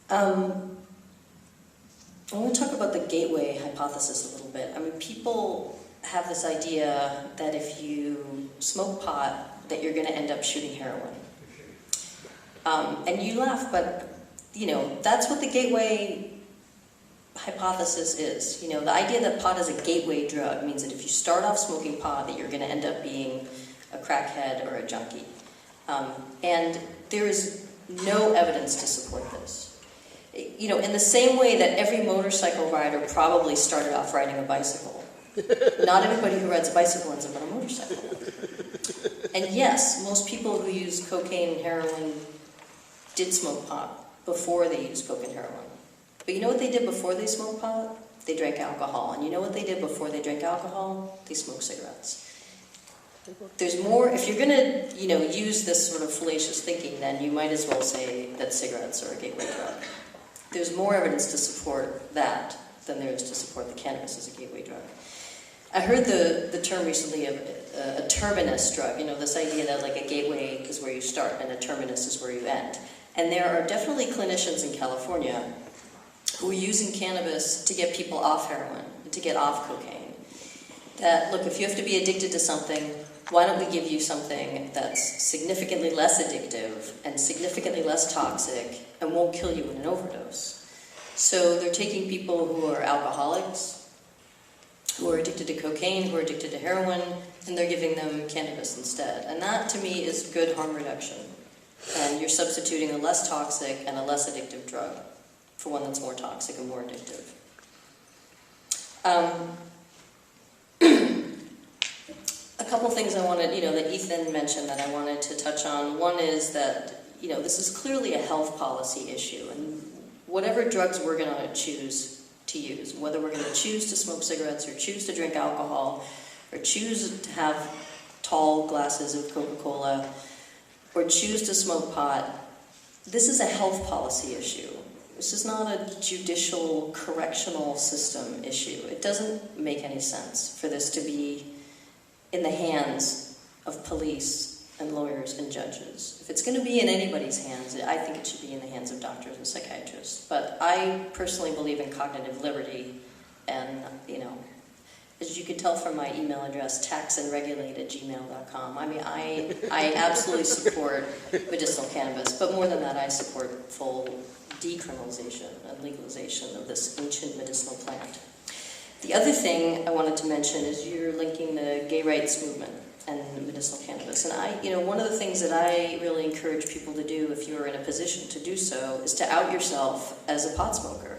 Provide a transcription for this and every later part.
I want to talk about the gateway hypothesis a little bit. I mean, people have this idea that if you smoke pot, that you're going to end up shooting heroin. And you laugh, but, you know, that's what the gateway hypothesis is. You know, the idea that pot is a gateway drug means that if you start off smoking pot, that you're going to end up being a crackhead or a junkie. And there is no evidence to support this. You know, in the same way that every motorcycle rider probably started off riding a bicycle. Not everybody who rides a bicycle ends up on a motorcycle. And yes, most people who use cocaine and heroin did smoke pot before they used coke and heroin. But you know what they did before they smoked pot? They drank alcohol. And you know what they did before they drank alcohol? They smoked cigarettes. There's more, if you're going to, you know, use this sort of fallacious thinking, then you might as well say that cigarettes are a gateway drug. There's more evidence to support that than there is to support the cannabis as a gateway drug. I heard the term recently of a terminus drug, you know, this idea that like a gateway is where you start and a terminus is where you end. And there are definitely clinicians in California who are using cannabis to get people off heroin, to get off cocaine. That, look, if you have to be addicted to something, why don't we give you something that's significantly less addictive and significantly less toxic and won't kill you in an overdose? So they're taking people who are alcoholics, who are addicted to cocaine, who are addicted to heroin, and they're giving them cannabis instead. And that, to me, is good harm reduction. And you're substituting a less toxic and a less addictive drug for one that's more toxic and more addictive. A couple things I wanted, you know, that Ethan mentioned that I wanted to touch on. One is that, you know, this is clearly a health policy issue, and whatever drugs we're going to choose to use, whether we're going to choose to smoke cigarettes or choose to drink alcohol or choose to have tall glasses of Coca-Cola or choose to smoke pot, this is a health policy issue. This is not a judicial correctional system issue. It doesn't make any sense for this to be in the hands of police and lawyers and judges. If it's going to be in anybody's hands, I think it should be in the hands of doctors and psychiatrists. But I personally believe in cognitive liberty, and, you know, as you can tell from my email address, taxandregulate@gmail.com. I mean, I absolutely support medicinal cannabis, but more than that, I support full decriminalization and legalization of this ancient medicinal plant. The other thing I wanted to mention is you're linking the gay rights movement and medicinal cannabis. And you know, one of the things that I really encourage people to do if you're in a position to do so is to out yourself as a pot smoker.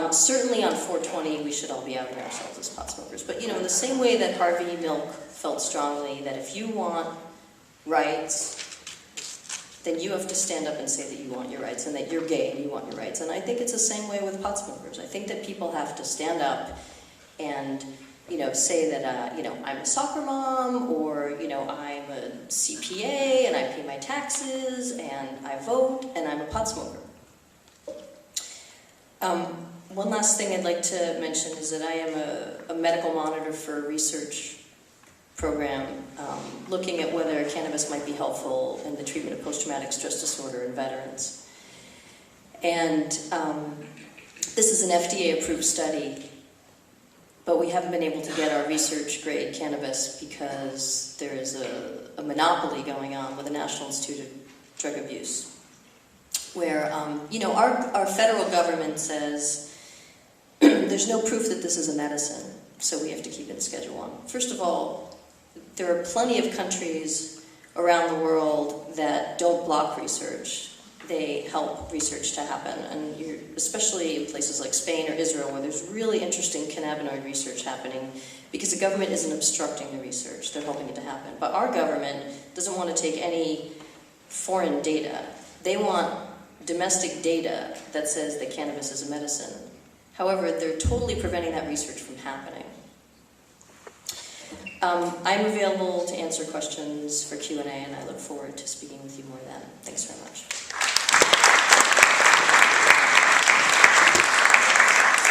Certainly on 420, we should all be outing ourselves as pot smokers. But, you know, in the same way that Harvey Milk felt strongly that if you want rights, then you have to stand up and say that you want your rights and that you're gay and you want your rights. And I think it's the same way with pot smokers. I think that people have to stand up and, you know, say that, you know, I'm a soccer mom, or, you know, I'm a CPA and I pay my taxes and I vote and I'm a pot smoker. One last thing I'd like to mention is that I am a medical monitor for a research program looking at whether cannabis might be helpful in the treatment of post-traumatic stress disorder in veterans. And this is an FDA-approved study, but we haven't been able to get our research-grade cannabis because there is a monopoly going on with the National Institute of Drug Abuse, where, you know, our federal government says there's no proof that this is a medicine, so we have to keep it in Schedule 1. First of all, there are plenty of countries around the world that don't block research. They help research to happen, and especially in places like Spain or Israel, where there's really interesting cannabinoid research happening, because the government isn't obstructing the research, they're helping it to happen. But our government doesn't want to take any foreign data. They want domestic data that says that cannabis is a medicine. However, they're totally preventing that research from happening. I'm available to answer questions for Q&A, and I look forward to speaking with you more then. Thanks very much.